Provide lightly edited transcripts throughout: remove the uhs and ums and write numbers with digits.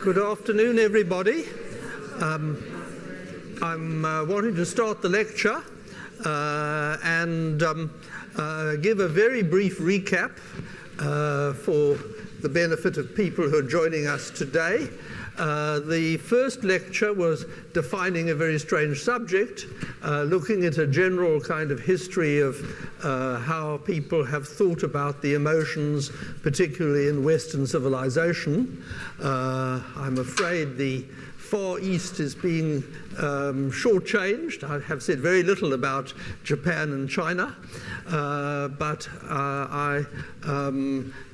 Good afternoon, everybody. I'm wanting to start the lecture and give a very brief recap for the benefit of people who are joining us today. The first lecture was defining a very strange subject, looking at a general kind of history of how people have thought about the emotions, particularly in Western civilization. I'm afraid the Far East is being shortchanged. I have said very little about Japan and China, but I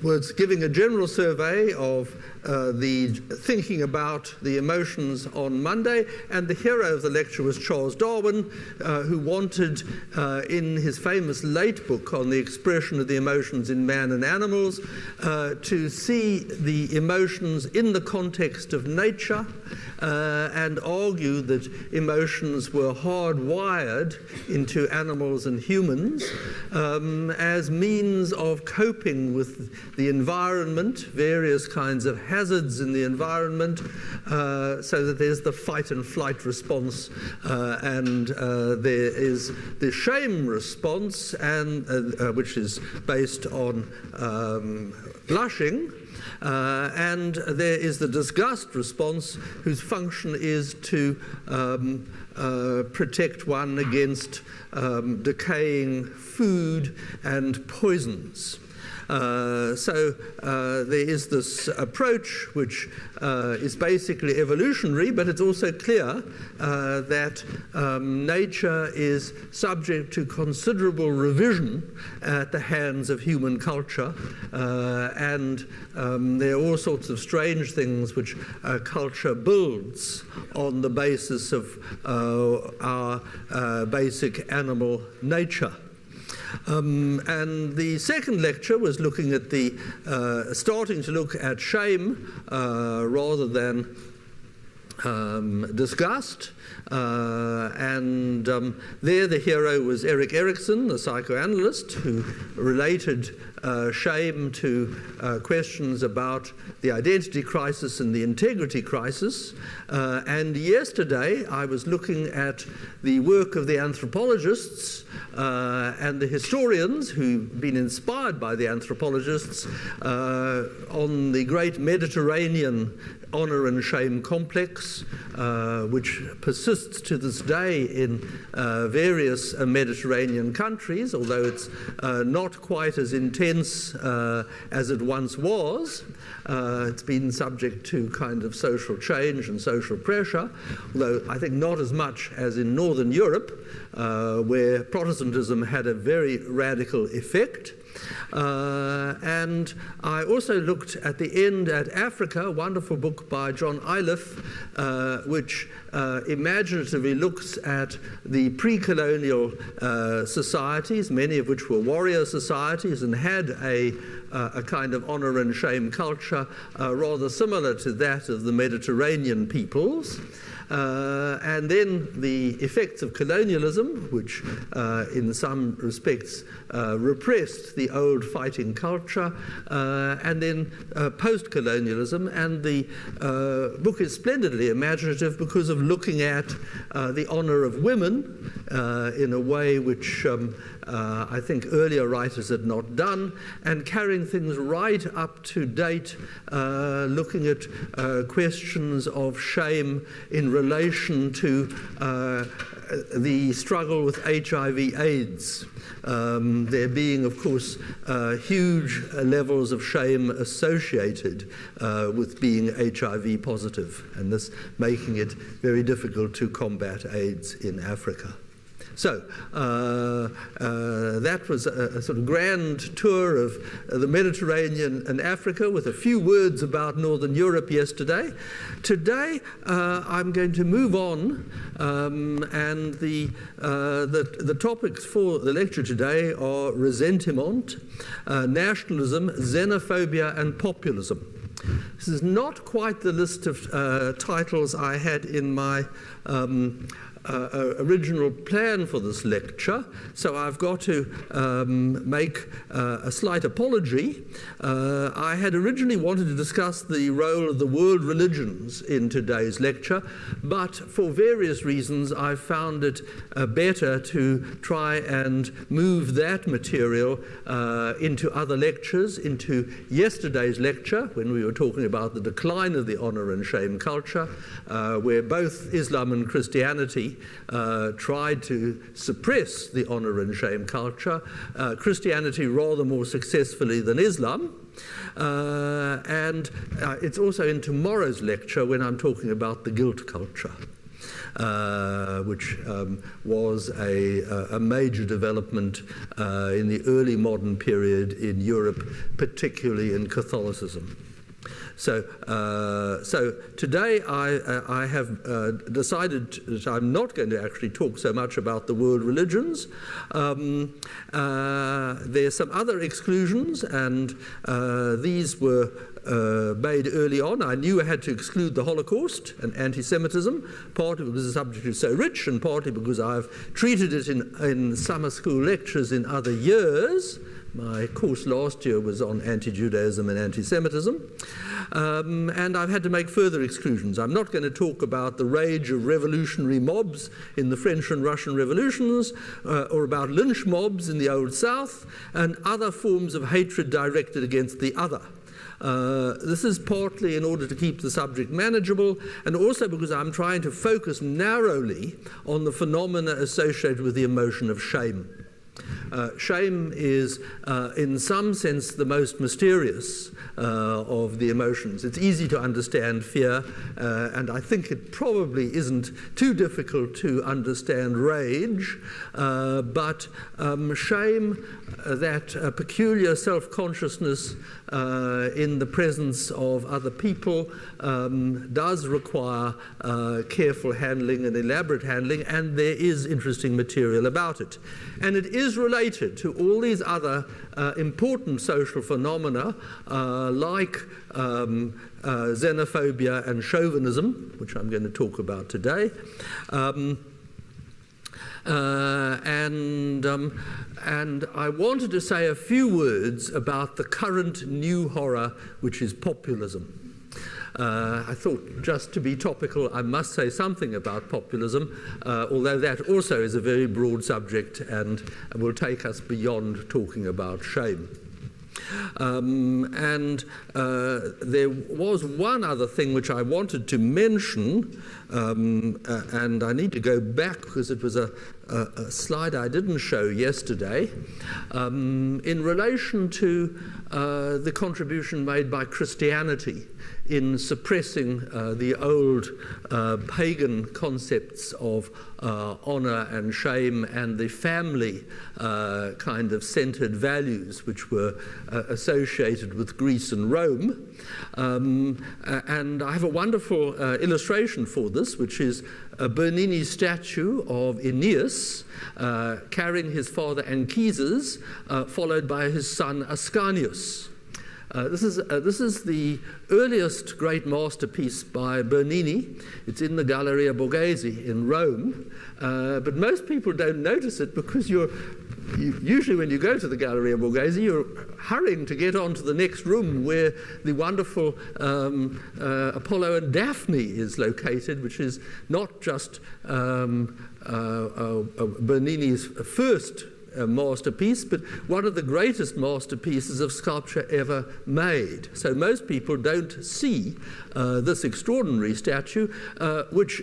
was giving a general survey of the thinking about the emotions on Monday, and the hero of the lecture was Charles Darwin, who wanted, in his famous late book on the expression of the emotions in man and animals, to see the emotions in the context of nature, and argue that emotions were hardwired into animals and humans as means of coping with the environment, various kinds of hazards in the environment, so that there's the fight and flight response, and there is the shame response, and which is based on blushing. And there is the disgust response, whose function is to protect one against decaying food and poisons. So there is this approach which is basically evolutionary, but it's also clear that nature is subject to considerable revision at the hands of human culture, and there are all sorts of strange things which culture builds on the basis of our basic animal nature. And the second lecture was looking at the, starting to look at shame rather than disgust. And there the hero was Erik Erikson, the psychoanalyst, who related shame to questions about the identity crisis and the integrity crisis. And yesterday I was looking at the work of the anthropologists and the historians who've been inspired by the anthropologists on the great Mediterranean honor and shame complex, which persists to this day in various Mediterranean countries, although it's not quite as intense as it once was. It's been subject to kind of social change and social pressure, although I think not as much as in Northern Europe, where Protestantism had a very radical effect. And I also looked at the end at Africa, a wonderful book by John Iliff, which imaginatively looks at the pre-colonial societies, many of which were warrior societies and had a kind of honor and shame culture rather similar to that of the Mediterranean peoples. And then the effects of colonialism, which in some respects repressed the old fighting culture, and then post-colonialism. And the book is splendidly imaginative because of looking at the honor of women in a way which I think earlier writers had not done, and carrying things right up to date, looking at questions of shame in relation to the struggle with HIV/AIDS. There being, of course, huge levels of shame associated with being HIV positive, and this making it very difficult to combat AIDS in Africa. So that was a sort of grand tour of the Mediterranean and Africa with a few words about Northern Europe yesterday. Today I'm going to move on, and the topics for the lecture today are ressentiment, nationalism, xenophobia and populism. This is not quite the list of titles I had in my original plan for this lecture, so I've got to make a slight apology. I had originally wanted to discuss the role of the world religions in today's lecture, but for various reasons I found it better to try and move that material into other lectures, into yesterday's lecture when we were talking about the decline of the honor and shame culture, where both Islam and Christianity tried to suppress the honor and shame culture, Christianity rather more successfully than Islam. And it's also in tomorrow's lecture when I'm talking about the guilt culture, which was a major development in the early modern period in Europe, particularly in Catholicism. So today I have decided that I'm not going to actually talk so much about the world religions. There are some other exclusions, and these were made early on. I knew I had to exclude the Holocaust and anti-Semitism, partly because the subject is so rich and partly because I've treated it in summer school lectures in other years. My course last year was on anti-Judaism and anti-Semitism. And I've had to make further exclusions. I'm not going to talk about the rage of revolutionary mobs in the French and Russian revolutions, or about lynch mobs in the Old South, and other forms of hatred directed against the other. This is partly in order to keep the subject manageable, and also because I'm trying to focus narrowly on the phenomena associated with the emotion of shame. Shame is, in some sense, the most mysterious of the emotions. It's easy to understand fear, and I think it probably isn't too difficult to understand rage, but shame, that peculiar self-consciousness in the presence of other people, does require careful handling and elaborate handling, and there is interesting material about it. And it is related to all these other important social phenomena like xenophobia and chauvinism, which I'm going to talk about today. And I wanted to say a few words about the current new horror, which is populism. I thought, just to be topical, I must say something about populism, although that also is a very broad subject and will take us beyond talking about shame. There was one other thing which I wanted to mention, and I need to go back because it was a slide I didn't show yesterday, in relation to the contribution made by Christianity in suppressing the old pagan concepts of honor and shame and the family kind of centered values which were associated with Greece and Rome. And I have a wonderful illustration for this, which is Bernini's statue of Aeneas carrying his father Anchises, followed by his son Ascanius. This is the earliest great masterpiece by Bernini. It's in the Galleria Borghese in Rome, but most people don't notice it because usually when you go to the Galleria Borghese, you're hurrying to get on to the next room where the wonderful Apollo and Daphne is located, which is not just Bernini's first masterpiece, but one of the greatest masterpieces of sculpture ever made. So most people don't see this extraordinary statue, which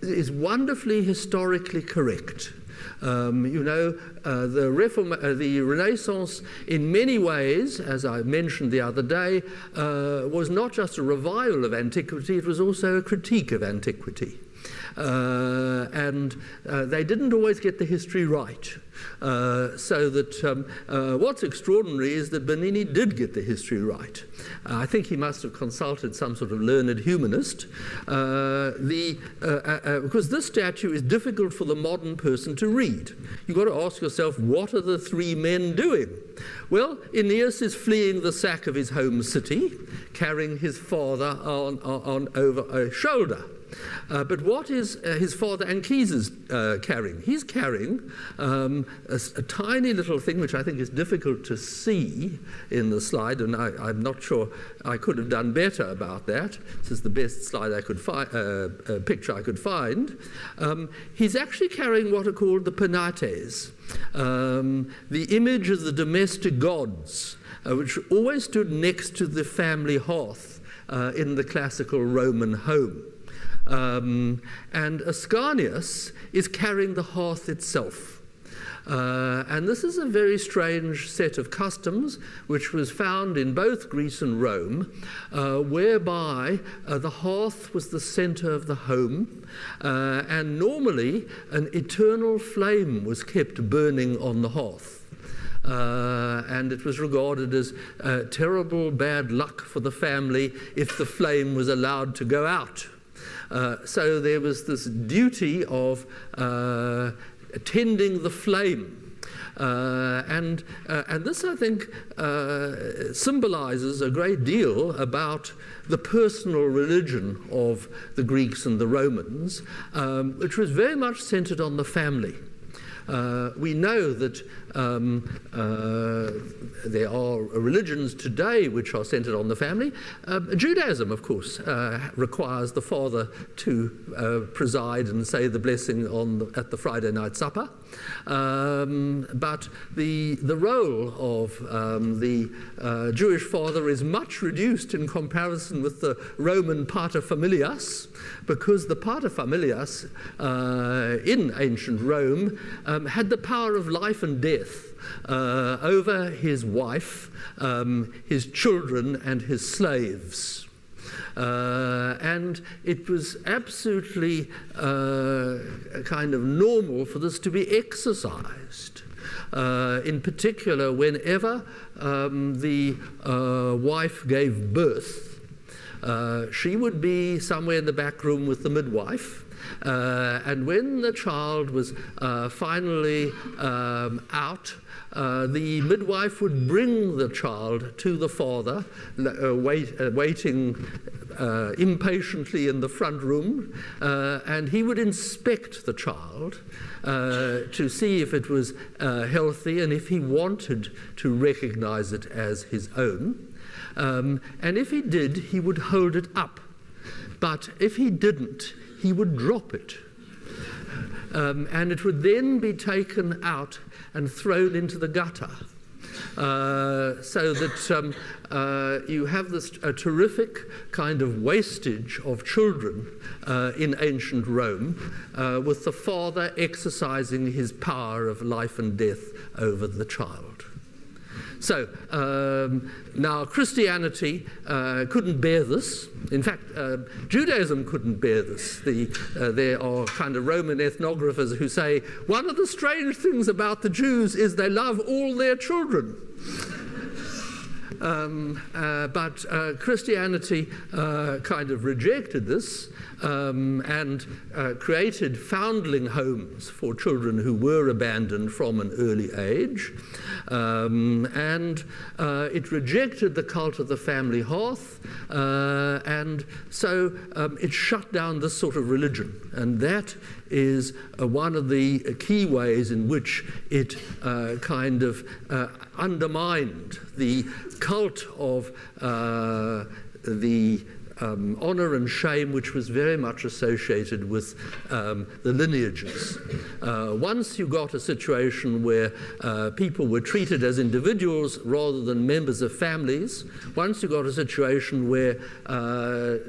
is wonderfully historically correct. The Renaissance, in many ways, as I mentioned the other day, was not just a revival of antiquity, it was also a critique of antiquity. And they didn't always get the history right. So that what's extraordinary is that Bernini did get the history right. I think he must have consulted some sort of learned humanist, because this statue is difficult for the modern person to read. You've got to ask yourself, what are the three men doing? Well, Aeneas is fleeing the sack of his home city, carrying his father on over a shoulder. But what is is his father Anchises carrying? He's carrying a tiny little thing which I think is difficult to see in the slide, and I'm not sure I could have done better about that. This is the best slide I could picture I could find. He's actually carrying what are called the penates, the image of the domestic gods, which always stood next to the family hearth in the classical Roman home. And Ascanius is carrying the hearth itself. And this is a very strange set of customs which was found in both Greece and Rome, whereby the hearth was the center of the home, and normally an eternal flame was kept burning on the hearth. And it was regarded as terrible bad luck for the family if the flame was allowed to go out. So there was this duty of tending the flame. And this, I think, symbolizes a great deal about the personal religion of the Greeks and the Romans, which was very much centered on the family. We know that there are religions today which are centered on the family. Judaism, of course, requires the father to preside and say the blessing at the Friday night supper. But the role of the Jewish father is much reduced in comparison with the Roman paterfamilias, because the paterfamilias in ancient Rome had the power of life and death over his wife, his children, and his slaves. And it was absolutely kind of normal for this to be exercised. In particular, whenever the wife gave birth, she would be somewhere in the back room with the midwife. And when the child was finally out, the midwife would bring the child to the father, waiting impatiently in the front room, and he would inspect the child to see if it was healthy and if he wanted to recognize it as his own. And if he did, he would hold it up. But if he didn't, he would drop it. And it would then be taken out and thrown into the gutter. So that you have this terrific kind of wastage of children in ancient Rome, with the father exercising his power of life and death over the child. So now Christianity couldn't bear this. In fact, Judaism couldn't bear this. There are kind of Roman ethnographers who say, one of the strange things about the Jews is they love all their children. But Christianity kind of rejected this and created foundling homes for children who were abandoned from an early age. And it rejected the cult of the family hearth, and so it shut down this sort of religion. And that is one of the key ways in which it kind of undermined the cult of the honor and shame, which was very much associated with the lineages. Once you got a situation where people were treated as individuals rather than members of families, once you got a situation where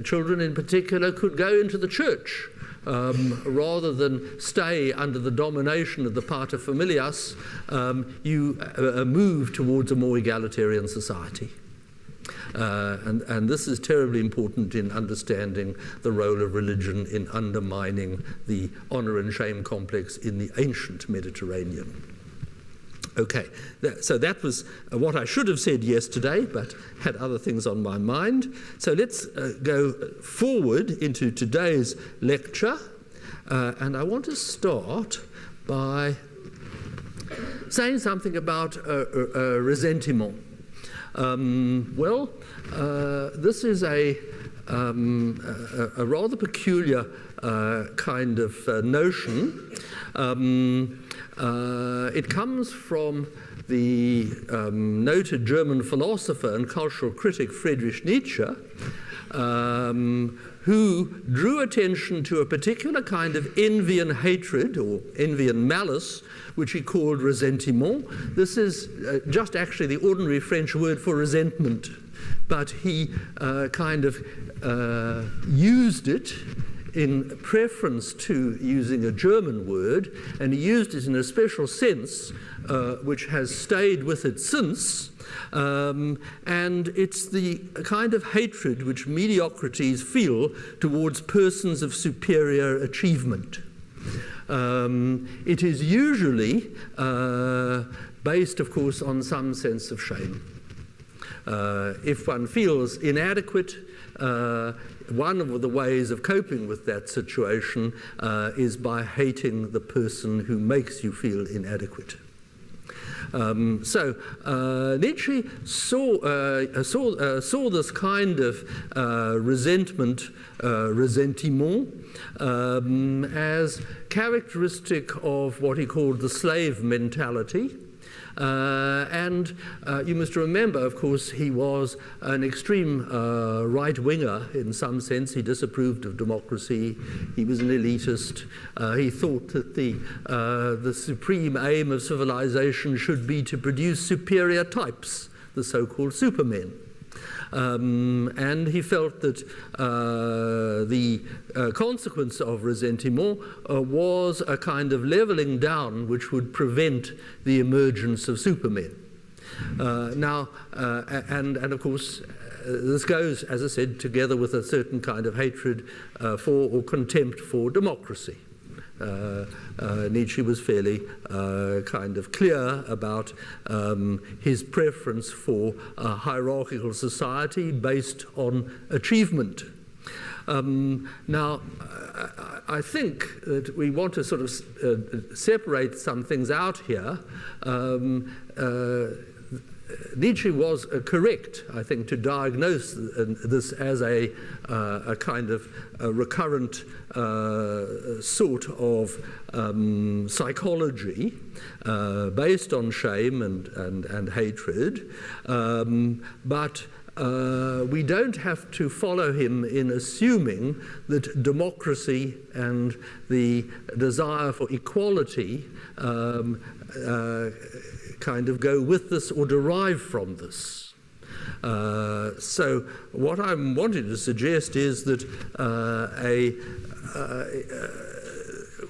children in particular could go into the church rather than stay under the domination of the paterfamilias, you move towards a more egalitarian society. And this is terribly important in understanding the role of religion in undermining the honor and shame complex in the ancient Mediterranean. Okay, so that was what I should have said yesterday, but had other things on my mind. So let's go forward into today's lecture, and I want to start by saying something about ressentiment. This is a a rather peculiar kind of notion. It comes from the noted German philosopher and cultural critic Friedrich Nietzsche, who drew attention to a particular kind of envy and hatred, or envy and malice, which he called ressentiment. This is just actually the ordinary French word for resentment, but he kind of used it in preference to using a German word, and he used it in a special sense which has stayed with it since, and it's the kind of hatred which mediocrities feel towards persons of superior achievement. It is usually based, of course, on some sense of shame. If one feels inadequate, one of the ways of coping with that situation is by hating the person who makes you feel inadequate. Nietzsche saw this kind of resentment, ressentiment, as characteristic of what he called the slave mentality. And you must remember, of course, he was an extreme right-winger in some sense. He disapproved of democracy. He was an elitist. He thought that the supreme aim of civilization should be to produce superior types, the so-called supermen. And he felt that the consequence of ressentiment was a kind of leveling down which would prevent the emergence of supermen. And of course, this goes, as I said, together with a certain kind of hatred for or contempt for democracy. Nietzsche was fairly kind of clear about his preference for a hierarchical society based on achievement. Now, I think that we want to sort of separate some things out here. Nietzsche was correct, I think, to diagnose this as a kind of a recurrent sort of psychology based on shame and hatred, but we don't have to follow him in assuming that democracy and the desire for equality kind of go with this or derive from this. So what I'm wanting to suggest is that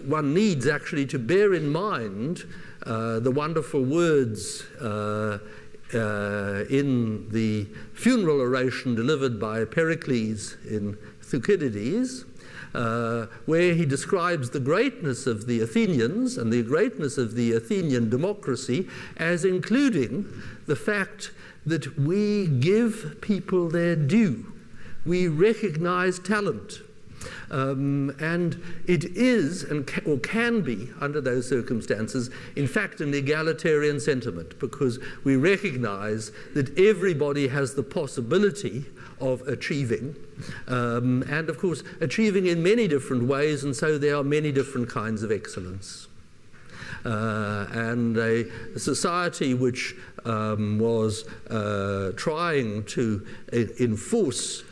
one needs actually to bear in mind the wonderful words in the funeral oration delivered by Pericles in Thucydides, where he describes the greatness of the Athenians and the greatness of the Athenian democracy as including the fact that we give people their due. We recognize talent. And it is, or can be, under those circumstances, in fact, an egalitarian sentiment, because we recognize that everybody has the possibility of achieving, and of course, achieving in many different ways, and so there are many different kinds of excellence. And a society which was trying to enforce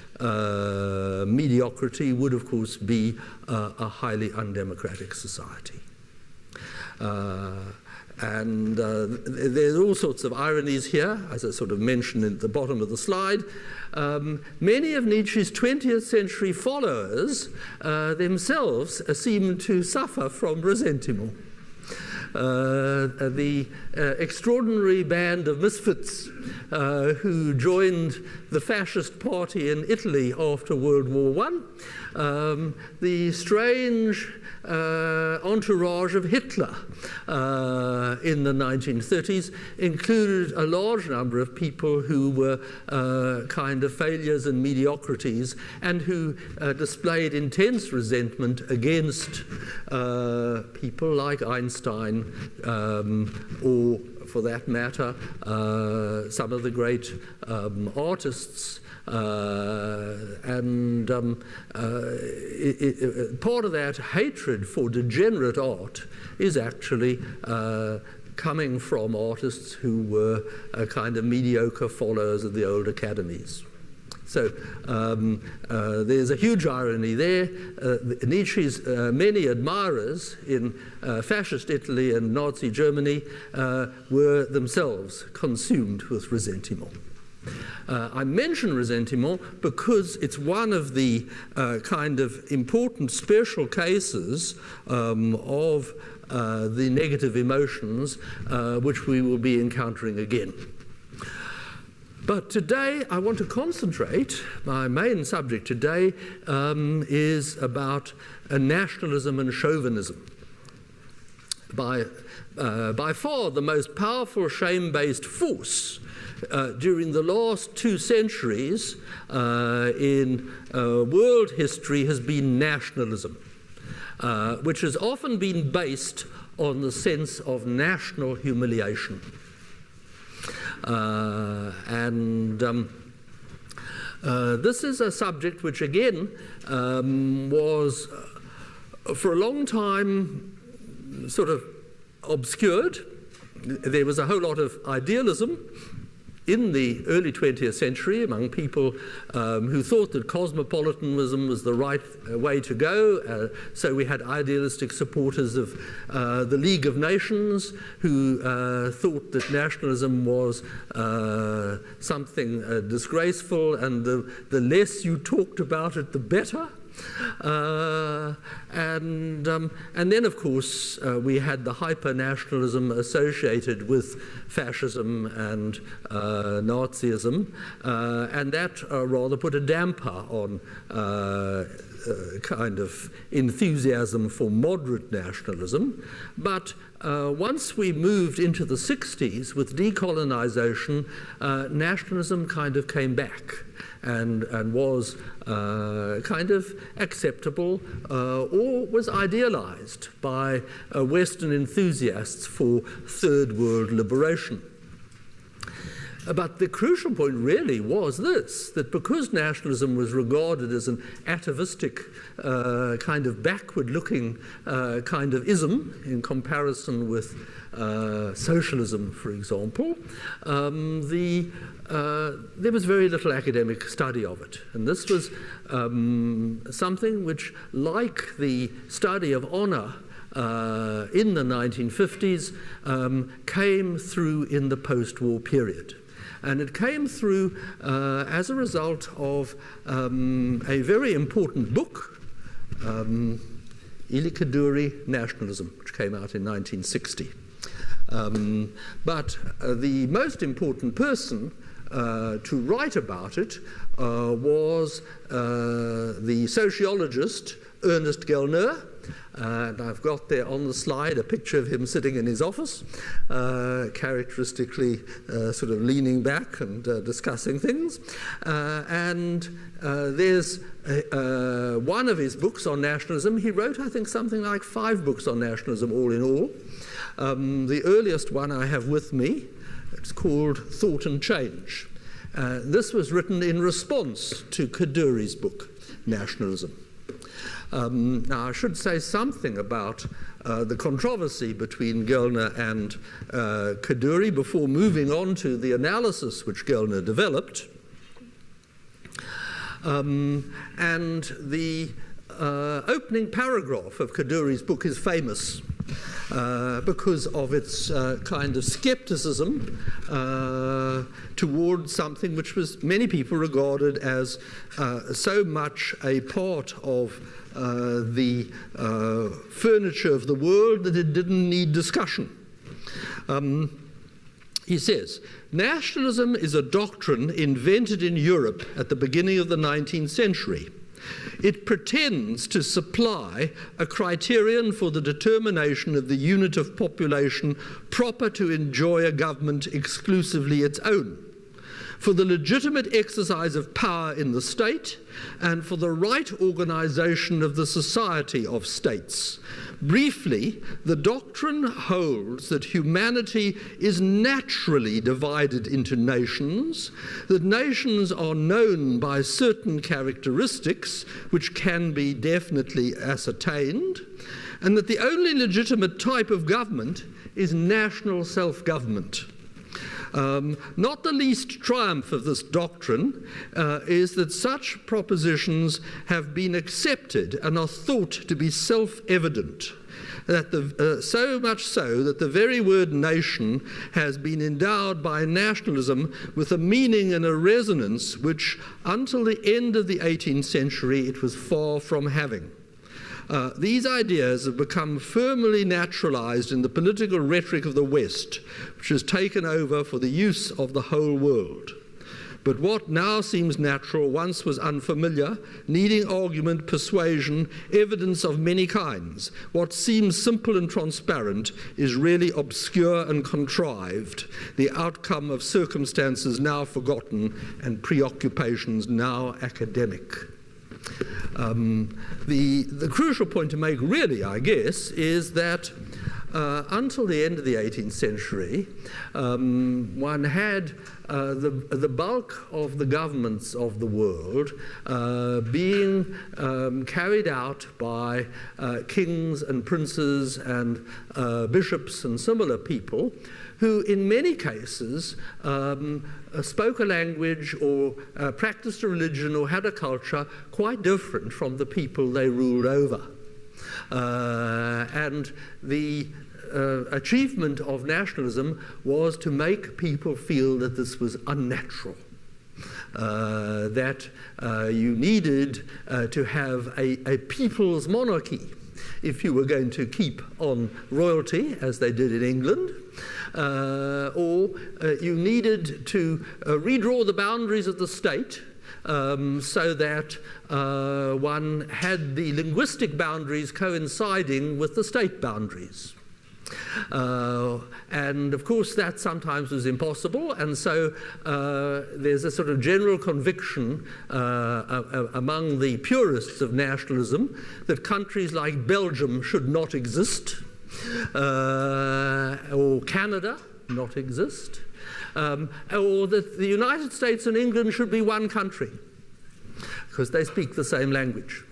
mediocrity would, of course, be a highly undemocratic society. And there's all sorts of ironies here, as I sort of mentioned at the bottom of the slide. Many of Nietzsche's 20th century followers themselves seem to suffer from ressentiment. The extraordinary band of misfits who joined the fascist party in Italy after World War I, the strange entourage of Hitler in the 1930s included a large number of people who were kind of failures and mediocrities, and who displayed intense resentment against people like Einstein, or for that matter, some of the great artists, and And part of that hatred for degenerate art is actually coming from artists who were kind of mediocre followers of the old academies. So there's a huge irony there. Nietzsche's many admirers in fascist Italy and Nazi Germany were themselves consumed with ressentiment. I mention ressentiment because it's one of the kind of important special cases of the negative emotions which we will be encountering again. But today I want to concentrate, my main subject today is about nationalism and chauvinism. By far the most powerful shame-based force during the last 2 centuries in world history has been nationalism, which has often been based on the sense of national humiliation. This is a subject which again was for a long time sort of obscured. There was a whole lot of idealism in the early 20th century among people who thought that cosmopolitanism was the right way to go. So we had idealistic supporters of the League of Nations who thought that nationalism was something disgraceful, and the less you talked about it, the better. And then, of course, we had the hyper-nationalism associated with fascism and Nazism, and that rather put a damper on kind of enthusiasm for moderate nationalism. But once we moved into the 60s with decolonization, nationalism kind of came back and was kind of acceptable or was idealized by Western enthusiasts for third world liberation. But the crucial point really was this, that because nationalism was regarded as an atavistic kind of backward-looking kind of ism in comparison with socialism, for example, there was very little academic study of it. And this was something which, like the study of honor in the 1950s, came through in the post-war period. And it came through as a result of a very important book, Ili Kaduri, Nationalism, which came out in 1960. But the most important person to write about it was the sociologist Ernest Gellner. And I've got there on the slide a picture of him sitting in his office, characteristically sort of leaning back and discussing things. And there's one of his books on nationalism. He wrote, I think, something like 5 books on nationalism, all in all. The earliest one I have with me, it's called Thought and Change. This was written in response to Kaduri's book, Nationalism. Now, I should say something about the controversy between Gellner and Kaduri before moving on to the analysis which Gellner developed. And the opening paragraph of Kaduri's book is famous because of its kind of skepticism towards something which was many people regarded as so much a part of the furniture of the world that it didn't need discussion. He says, nationalism is a doctrine invented in Europe at the beginning of the 19th century. It pretends to supply a criterion for the determination of the unit of population proper to enjoy a government exclusively its own. for the legitimate exercise of power in the state, and for the right organization of the society of states. Briefly, the doctrine holds that humanity is naturally divided into nations, that nations are known by certain characteristics which can be definitely ascertained, and that the only legitimate type of government is national self-government. Not the least triumph of this doctrine is that such propositions have been accepted and are thought to be self-evident, that so much so that the very word nation has been endowed by nationalism with a meaning and a resonance which, until the end of the 18th century, it was far from having. These ideas have become firmly naturalized in the political rhetoric of the West, which has taken over for the use of the whole world. But what now seems natural once was unfamiliar, needing argument, persuasion, evidence of many kinds. What seems simple and transparent is really obscure and contrived, the outcome of circumstances now forgotten and preoccupations now academic. The crucial point to make, really, I guess, is that until the end of the 18th century, one had the bulk of the governments of the world being carried out by kings and princes and bishops and similar people who in many cases spoke a language or practiced a religion or had a culture quite different from the people they ruled over. And the achievement of nationalism was to make people feel that this was unnatural, that you needed to have a people's monarchy if you were going to keep on royalty, as they did in England, or you needed to redraw the boundaries of the state so that one had the linguistic boundaries coinciding with the state boundaries. And of course that sometimes was impossible, and so there's a sort of general conviction among the purists of nationalism that countries like Belgium should not exist, or Canada not exist, or that the United States and England should be one country because they speak the same language.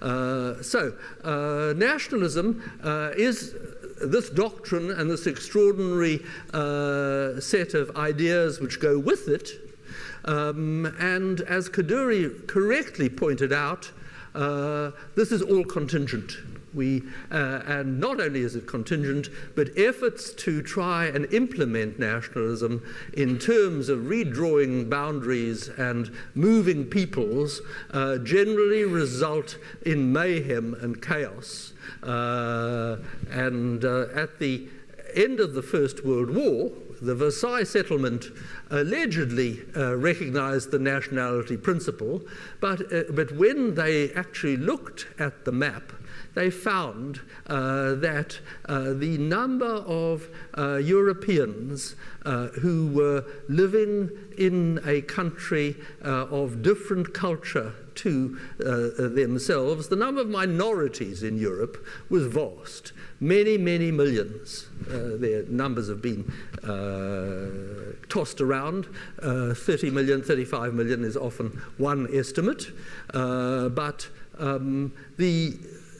So nationalism is this doctrine and this extraordinary set of ideas which go with it. And as Kaduri correctly pointed out, this is all contingent. And not only is it contingent, but efforts to try and implement nationalism in terms of redrawing boundaries and moving peoples generally result in mayhem and chaos. And at the end of the First World War, the Versailles Settlement allegedly recognized the nationality principle, but when they actually looked at the map, they found that the number of Europeans who were living in a country of different culture to themselves, the number of minorities in Europe was vast. Many, many millions. Their numbers have been tossed around. 30 million, 35 million is often one estimate. But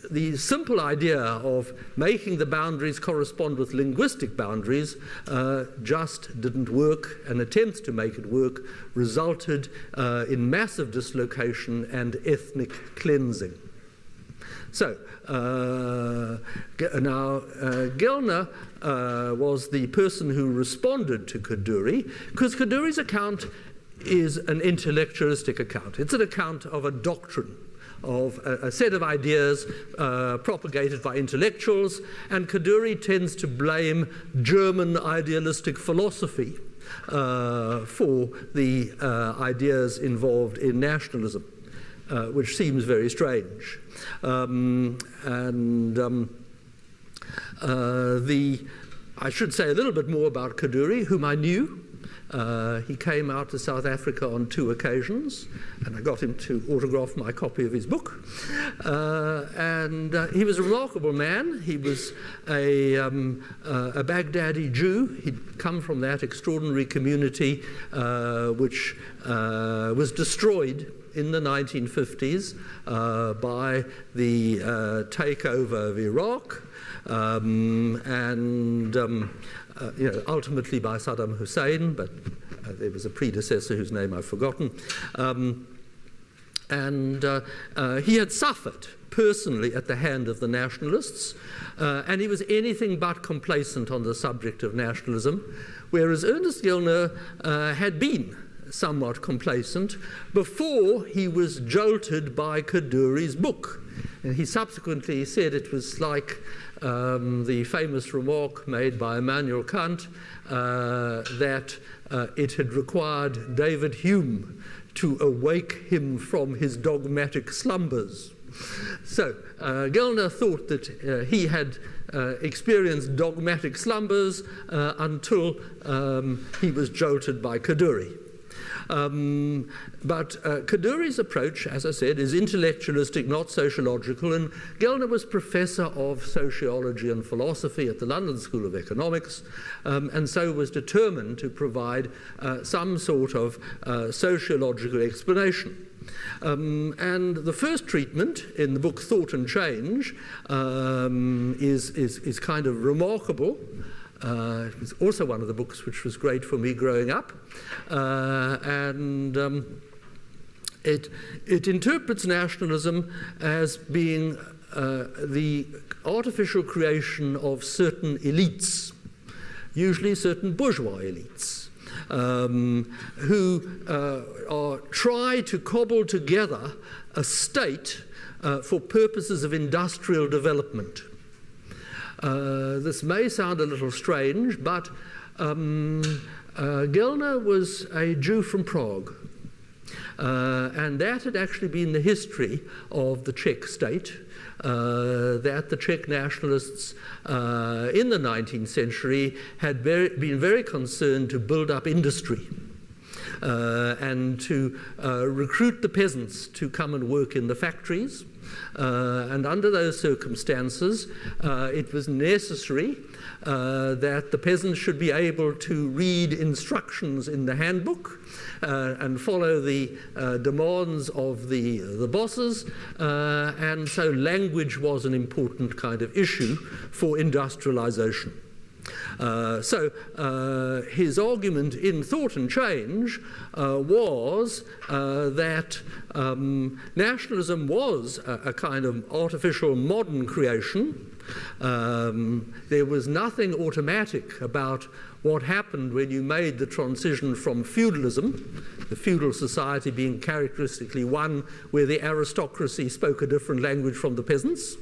the simple idea of making the boundaries correspond with linguistic boundaries just didn't work, and attempts to make it work resulted in massive dislocation and ethnic cleansing. So, now Gellner was the person who responded to Kaduri, because Kaduri's account is an intellectualistic account. It's an account of a doctrine, of a set of ideas propagated by intellectuals, and Kaduri tends to blame German idealistic philosophy for the ideas involved in nationalism, which seems very strange. I should say a little bit more about Kaduri, whom I knew. He came out to South Africa on 2 occasions, and I got him to autograph my copy of his book. And he was a remarkable man. He was a Baghdadi Jew. He'd come from that extraordinary community which was destroyed in the 1950s by the takeover of Iraq, ultimately by Saddam Hussein, but there was a predecessor whose name I've forgotten. He had suffered personally at the hand of the nationalists, and he was anything but complacent on the subject of nationalism, whereas Ernest Gellner had been somewhat complacent before he was jolted by Kaduri's book. And he subsequently said it was like the famous remark made by Immanuel Kant that it had required David Hume to awake him from his dogmatic slumbers. So Gellner thought that he had experienced dogmatic slumbers until he was jolted by Kaduri. But Kaduri's approach, as I said, is intellectualistic, not sociological, and Gellner was professor of sociology and philosophy at the London School of Economics, and so was determined to provide some sort of sociological explanation. And the first treatment in the book Thought and Change is kind of remarkable. It was also one of the books which was great for me growing up. It interprets nationalism as being the artificial creation of certain elites, usually certain bourgeois elites, who try to cobble together a state for purposes of industrial development. This may sound a little strange, but Gellner was a Jew from Prague, and that had actually been the history of the Czech state, that the Czech nationalists in the 19th century had been very concerned to build up industry and to recruit the peasants to come and work in the factories. And under those circumstances, it was necessary that the peasants should be able to read instructions in the handbook and follow the demands of the bosses, and so language was an important kind of issue for industrialization. So his argument in Thought and Change was that nationalism was a kind of artificial modern creation. There was nothing automatic about what happened when you made the transition from feudalism, the feudal society being characteristically one where the aristocracy spoke a different language from the peasants.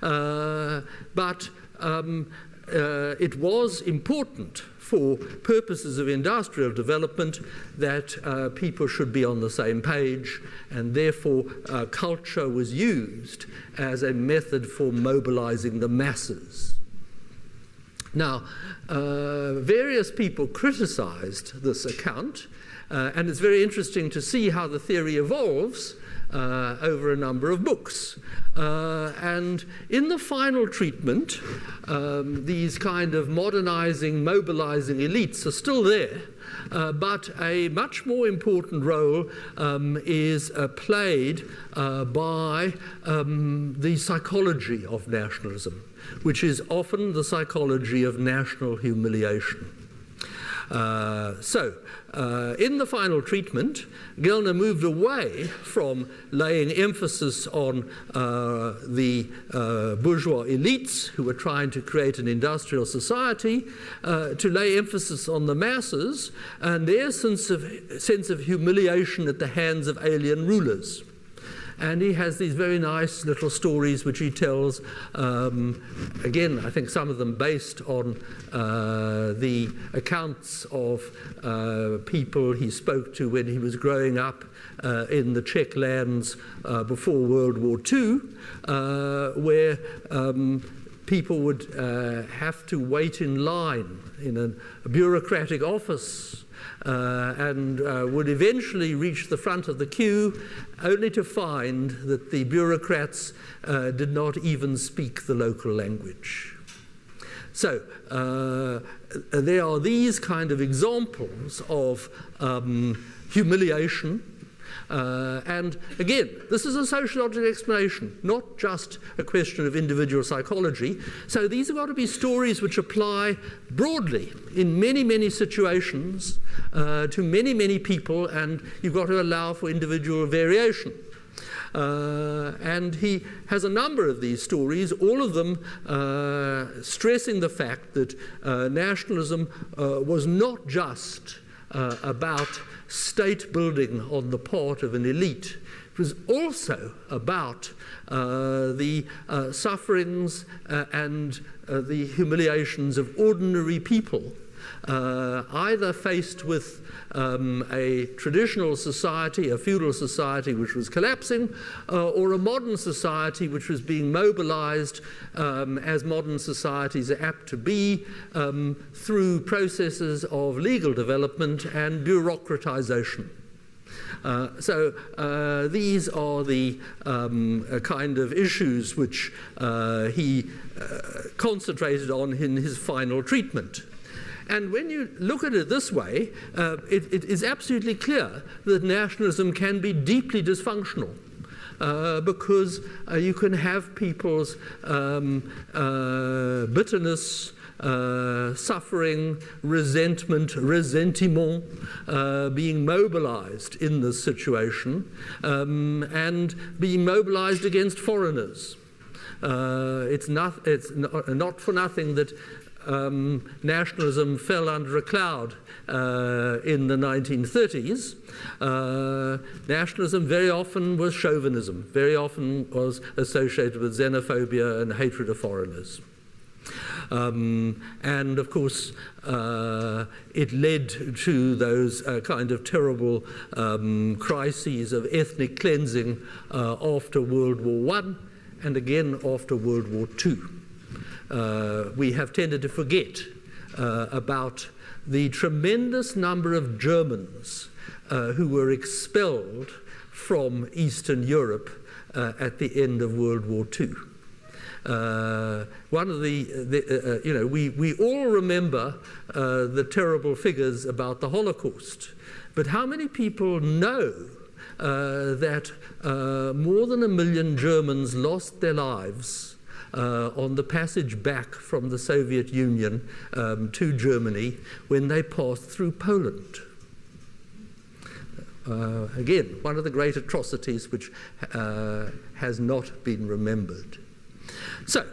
But it was important for purposes of industrial development that people should be on the same page, and therefore culture was used as a method for mobilizing the masses. Now, various people criticized this account, and it's very interesting to see how the theory evolves over a number of books. And in the final treatment, these kind of modernizing, mobilizing elites are still there, but a much more important role is played by the psychology of nationalism, which is often the psychology of national humiliation. In the final treatment, Gellner moved away from laying emphasis on the bourgeois elites who were trying to create an industrial society to lay emphasis on the masses and their sense of humiliation at the hands of alien rulers. And he has these very nice little stories which he tells, again, I think some of them based on the accounts of people he spoke to when he was growing up in the Czech lands before World War II, where people would have to wait in line in a bureaucratic office and would eventually reach the front of the queue, only to find that the bureaucrats did not even speak the local language. So there are these kind of examples of humiliation. And again, this is a sociological explanation, not just a question of individual psychology. So these have got to be stories which apply broadly in many, many situations to many, many people, and you've got to allow for individual variation. And he has a number of these stories, all of them stressing the fact that nationalism was not just about state building on the part of an elite. It was also about the sufferings and the humiliations of ordinary people, either faced with a traditional society, a feudal society which was collapsing, or a modern society which was being mobilized, as modern societies are apt to be, through processes of legal development and bureaucratization. So these are the kind of issues which he concentrated on in his final treatment. And when you look at it this way, it is absolutely clear that nationalism can be deeply dysfunctional, because you can have people's bitterness, suffering, resentment, ressentiment being mobilized in this situation, and being mobilized against foreigners. It's not for nothing that nationalism fell under a cloud in the 1930s. Nationalism very often was chauvinism, very often was associated with xenophobia and hatred of foreigners. And of course, it led to those kind of terrible crises of ethnic cleansing after World War I and again after World War II. We have tended to forget about the tremendous number of Germans who were expelled from Eastern Europe at the end of World War II. One of we all remember the terrible figures about the Holocaust, but how many people know that more than 1 million Germans lost their lives on the passage back from the Soviet Union to Germany when they passed through Poland? Again, one of the great atrocities which has not been remembered. So,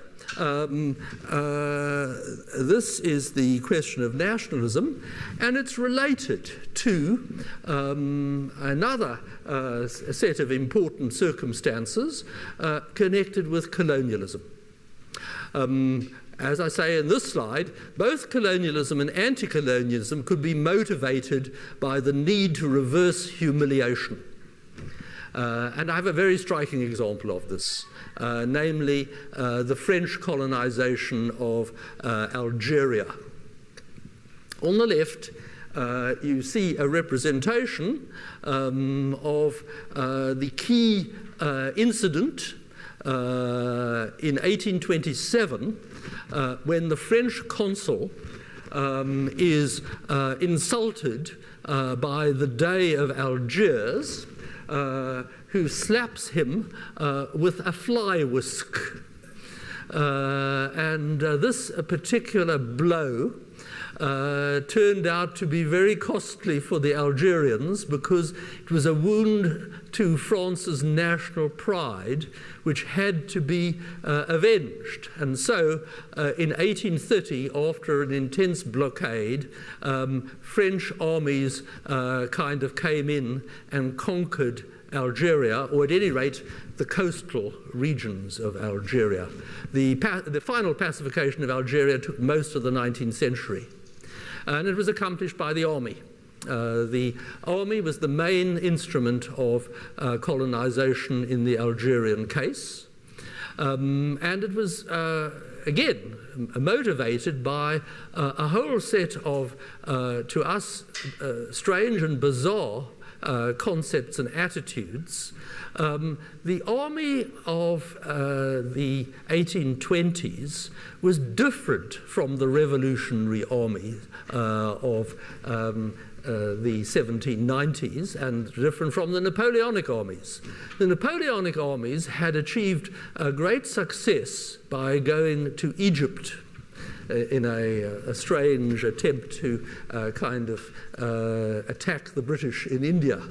this is the question of nationalism, and it's related to another set of important circumstances connected with colonialism. As I say in this slide, both colonialism and anti-colonialism could be motivated by the need to reverse humiliation. And I have a very striking example of this, namely the French colonization of Algeria. On the left, you see a representation of the key incident in 1827, when the French consul is insulted by the Dey of Algiers, who slaps him with a fly whisk. And this particular blow turned out to be very costly for the Algerians, because it was a wound to France's national pride, which had to be avenged. And so in 1830, after an intense blockade, French armies kind of came in and conquered Algeria, or at any rate, the coastal regions of Algeria. The final pacification of Algeria took most of the 19th century, and it was accomplished by the army. The army was the main instrument of colonization in the Algerian case. And it was, again, motivated by a whole set of, to us, strange and bizarre concepts and attitudes. The army of the 1820s was different from the revolutionary army of the 1790s and different from the Napoleonic armies. The Napoleonic armies had achieved a great success by going to Egypt in a strange attempt to kind of attack the British in India.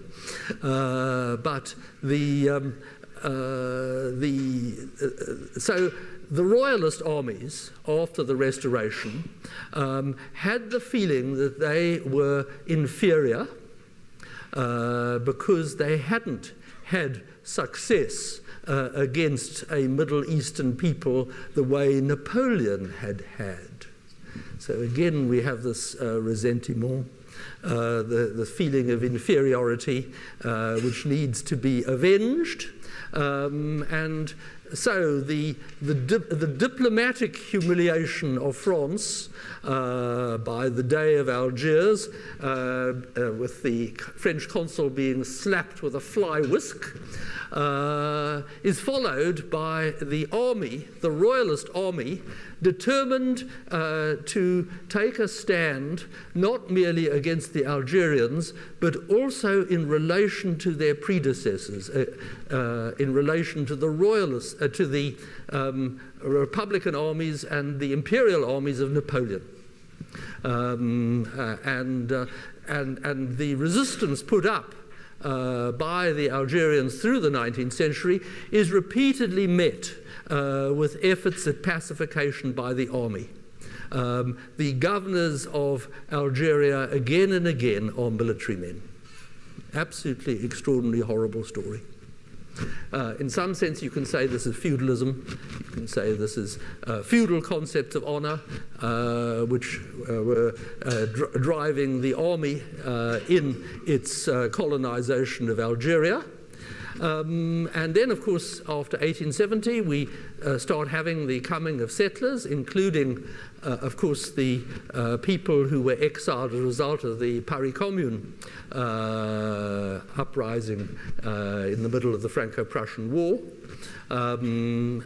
So the royalist armies after the Restoration had the feeling that they were inferior because they hadn't had success against a Middle Eastern people the way Napoleon had had. So again, we have this ressentiment, the feeling of inferiority, which needs to be avenged. And so the diplomatic humiliation of France by the Day of Algiers, with the French consul being slapped with a fly whisk, is followed by the army, the royalist army, determined to take a stand not merely against the Algerians, but also in relation to their predecessors, in relation to the royalists, to the Republican armies and the imperial armies of Napoleon. And the resistance put up by the Algerians through the 19th century is repeatedly met with efforts at pacification by the army. The governors of Algeria again and again are military men. Absolutely extraordinarily horrible story. In some sense, you can say this is feudalism. You can say this is feudal concepts of honor, which were driving the army in its colonization of Algeria. And then, of course, after 1870, we start having the coming of settlers, including, of course, the people who were exiled as a result of the Paris Commune uprising in the middle of the Franco-Prussian War. And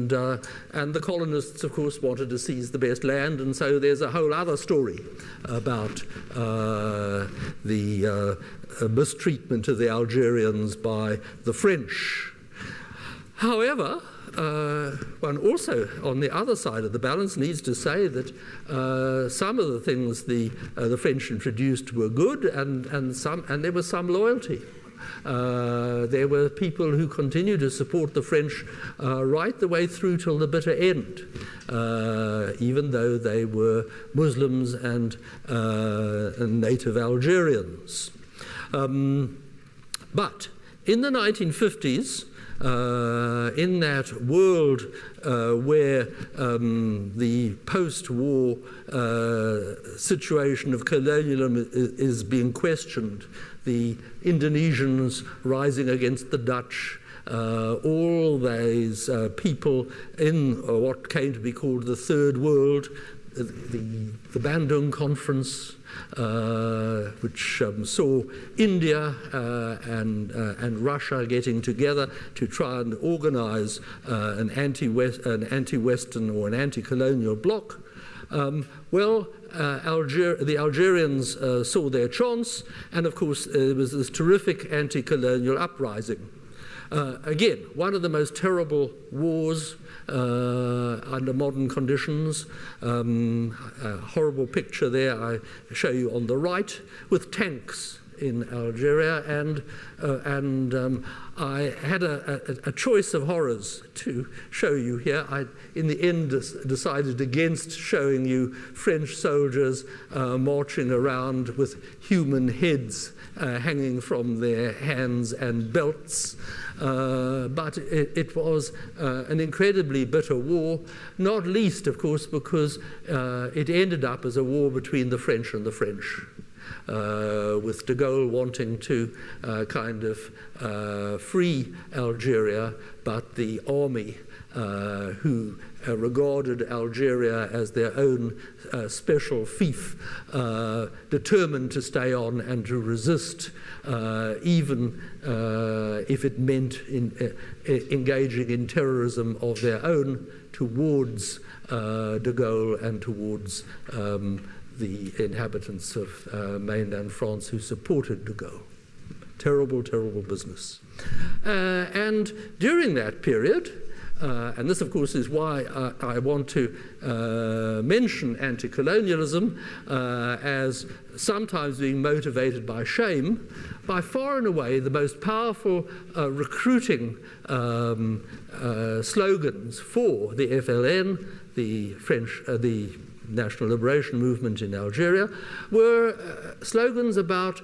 the colonists, of course, wanted to seize the best land, and so there's a whole other story about the mistreatment of the Algerians by the French. However, one also, on the other side of the balance, needs to say that some of the things the French introduced were good, and there was some loyalty. There were people who continued to support the French right the way through till the bitter end, even though they were Muslims and native Algerians. But in the 1950s, in that world where the post-war situation of colonialism is being questioned, the Indonesians rising against the Dutch, all these people in what came to be called the Third World, the Bandung Conference, which saw India and Russia getting together to try and organize an anti-Western or an anti-colonial bloc. The Algerians saw their chance, and of course there was this terrific anti-colonial uprising. Again, one of the most terrible wars under modern conditions. A horrible picture there I show you on the right with tanks in Algeria, and I had a choice of horrors to show you here. I, in the end, decided against showing you French soldiers marching around with human heads hanging from their hands and belts. But it was an incredibly bitter war, not least, of course, because it ended up as a war between the French and the French. with de Gaulle wanting to kind of free Algeria, but the army who regarded Algeria as their own special fief, determined to stay on and to resist, even if it meant engaging in terrorism of their own towards de Gaulle and towards the inhabitants of mainland France who supported de Gaulle. Terrible, terrible business. And during that period, and this, of course, is why I want to mention anti-colonialism as sometimes being motivated by shame. By far and away, the most powerful recruiting slogans for the FLN, the National Liberation Movement in Algeria, were slogans about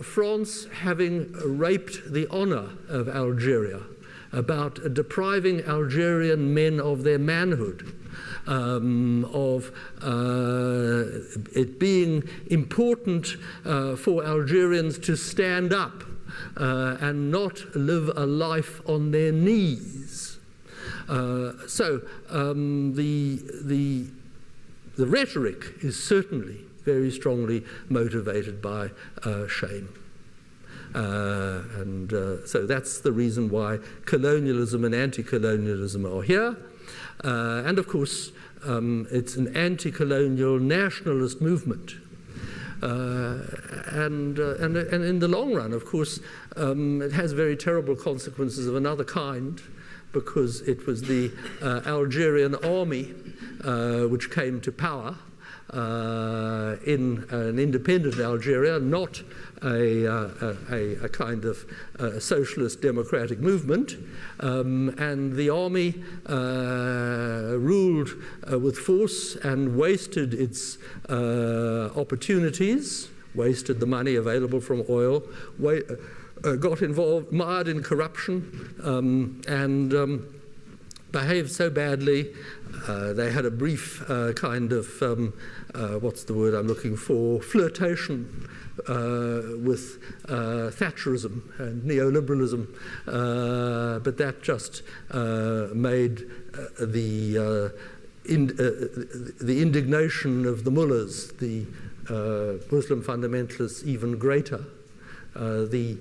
France having raped the honor of Algeria, about depriving Algerian men of their manhood, of it being important for Algerians to stand up and not live a life on their knees. So the rhetoric is certainly very strongly motivated by shame. So that's the reason why colonialism and anti-colonialism are here. And of course, it's an anti-colonial nationalist movement. And in the long run, of course, it has very terrible consequences of another kind, because it was the Algerian army which came to power in an independent Algeria, not a kind of socialist democratic movement, and the army ruled with force and wasted its opportunities, wasted the money available from oil, got involved, mired in corruption, and behaved so badly. They had a brief kind of, what's the word I'm looking for, flirtation with Thatcherism and neoliberalism, but that just made the indignation of the mullahs, the Muslim fundamentalists, even greater. The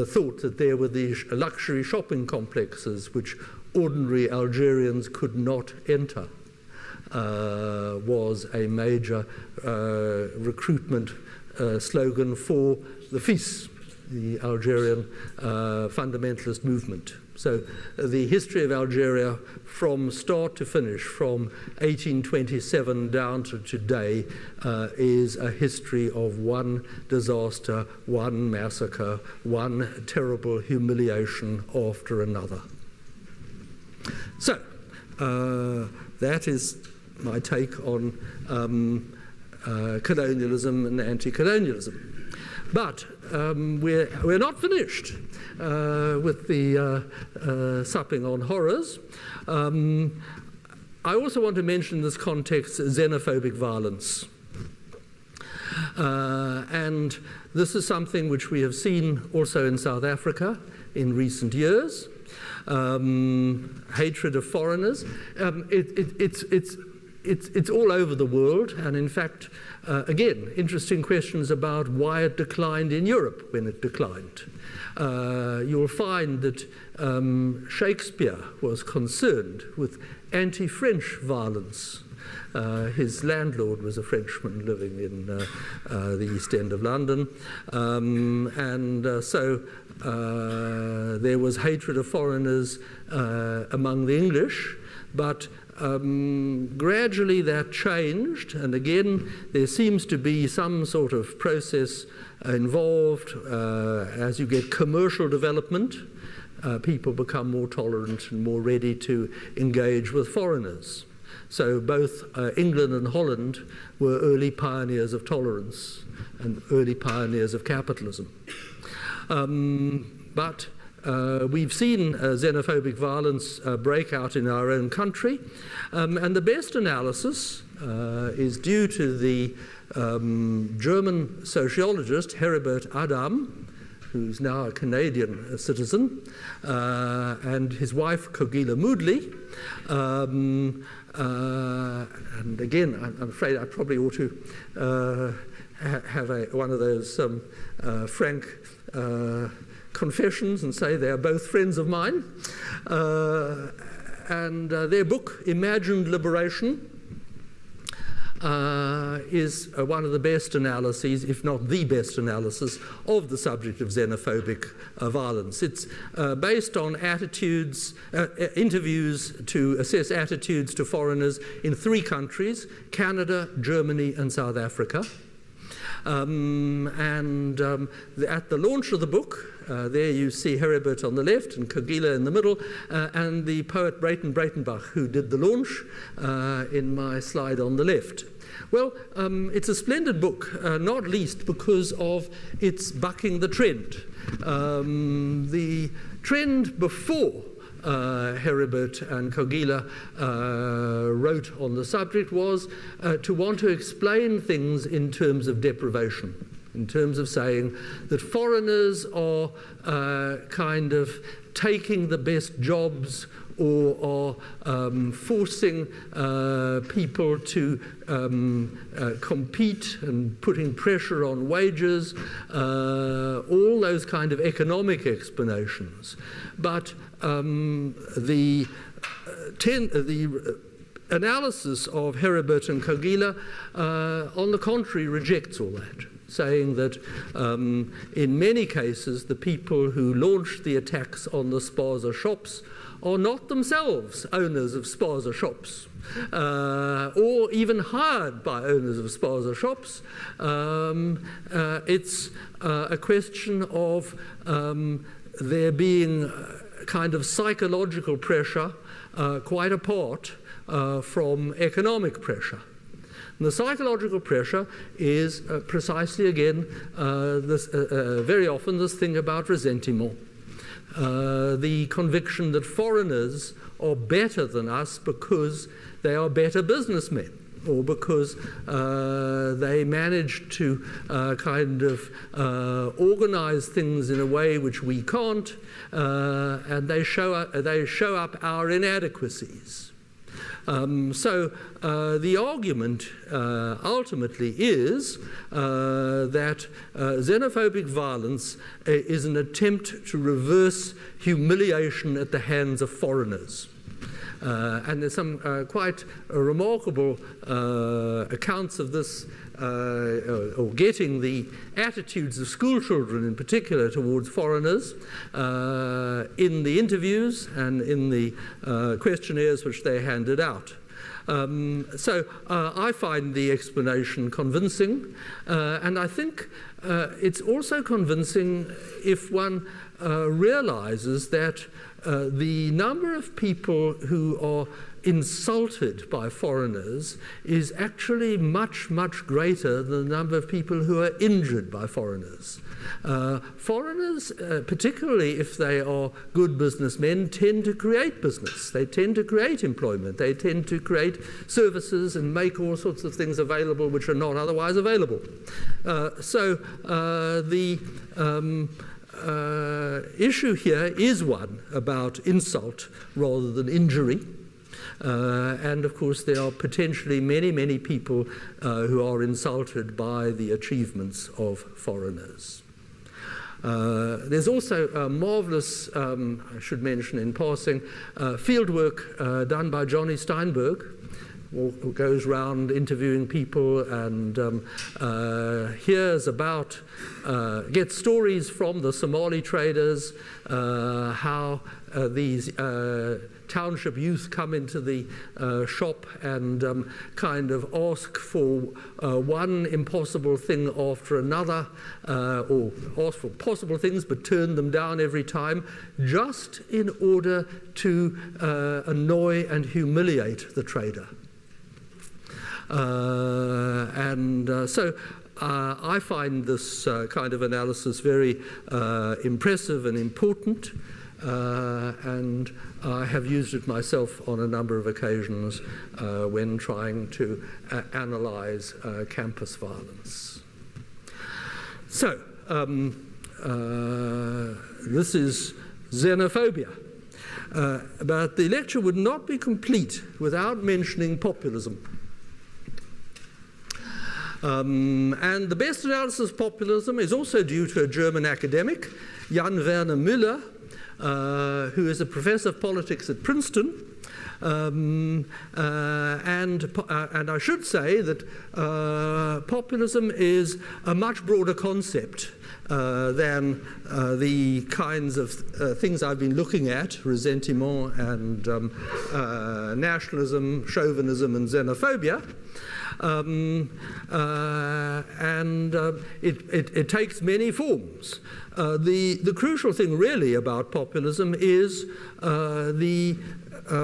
thought that there were these luxury shopping complexes which ordinary Algerians could not enter was a major recruitment slogan for the FIS, the Algerian fundamentalist movement. So the history of Algeria from start to finish, from 1827 down to today, is a history of one disaster, one massacre, one terrible humiliation after another. So that is my take on colonialism and anti-colonialism. But we're not finished with the supping on horrors. I also want to mention in this context xenophobic violence. And this is something which we have seen also in South Africa in recent years. Hatred of foreigners. It's all over the world, and in fact, again, interesting questions about why it declined in Europe when it declined. You'll find that Shakespeare was concerned with anti-French violence. His landlord was a Frenchman living in the East End of London, so there was hatred of foreigners among the English, but gradually that changed, and again there seems to be some sort of process involved. As you get commercial development, people become more tolerant and more ready to engage with foreigners. So both England and Holland were early pioneers of tolerance and early pioneers of capitalism. But we've seen xenophobic violence break out in our own country, and the best analysis is due to the German sociologist Heribert Adam, who's now a Canadian citizen, and his wife Kogila Moodley. And again, I'm afraid I probably ought to have one of those frank confessions and say they are both friends of mine. And their book, Imagined Liberation, is one of the best analyses, if not the best analysis, of the subject of xenophobic violence. It's based on interviews to assess attitudes to foreigners in 3 countries, Canada, Germany, and South Africa. At the launch of the book, there you see Heribert on the left and Kogila in the middle, and the poet Brayton Breitenbach, who did the launch in my slide on the left. Well, it's a splendid book, not least because of its bucking the trend. The trend before Heribert and Kogila wrote on the subject was to want to explain things in terms of deprivation, in terms of saying that foreigners are kind of taking the best jobs or are forcing people to compete and putting pressure on wages, all those kind of economic explanations. But the analysis of Heribert and Kogila, on the contrary, rejects all that, saying that in many cases the people who launched the attacks on the spaza shops are not themselves owners of spaza shops, or even hired by owners of spaza shops. It's a question of there being kind of psychological pressure quite apart from economic pressure. And the psychological pressure is precisely, again, very often this thing about ressentiment. The conviction that foreigners are better than us because they are better businessmen, or because they manage to kind of organize things in a way which we can't, and they show up our inadequacies. So the argument ultimately is that xenophobic violence is an attempt to reverse humiliation at the hands of foreigners. And there's some quite remarkable accounts of this, or getting the attitudes of school children in particular towards foreigners in the interviews and in the questionnaires which they handed out. So I find the explanation convincing, and I think it's also convincing if one realizes that the number of people who are insulted by foreigners is actually much, much greater than the number of people who are injured by foreigners. Foreigners, particularly if they are good businessmen, tend to create business. They tend to create employment. They tend to create services and make all sorts of things available which are not otherwise available. So the issue here is one about insult rather than injury. And of course there are potentially many, many people who are insulted by the achievements of foreigners. There's also a marvelous, I should mention in passing, fieldwork done by Johnny Steinberg, who goes round interviewing people and hears about, gets stories from the Somali traders, how these township youth come into the shop and kind of ask for one impossible thing after another, or ask for possible things but turn them down every time, just in order to annoy and humiliate the trader. So I find this kind of analysis very impressive and important. and I have used it myself on a number of occasions when trying to analyze campus violence. So, this is xenophobia. But the lecture would not be complete without mentioning populism. And the best analysis of populism is also due to a German academic, Jan Werner Müller, who is a professor of politics at Princeton. And I should say that populism is a much broader concept than the kinds of things I've been looking at, ressentiment and nationalism, chauvinism and xenophobia. It takes many forms. The crucial thing really about populism is the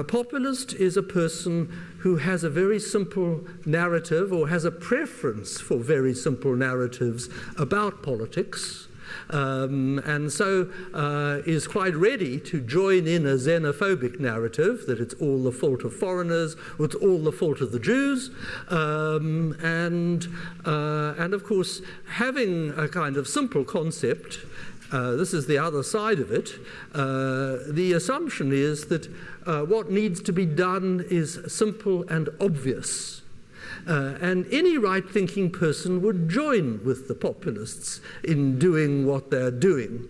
populist is a person who has a very simple narrative or has a preference for very simple narratives about politics, and so is quite ready to join in a xenophobic narrative that it's all the fault of foreigners, or it's all the fault of the Jews, and of course having a kind of simple concept. This is the other side of it. The assumption is that what needs to be done is simple and obvious. And any right-thinking person would join with the populists in doing what they're doing.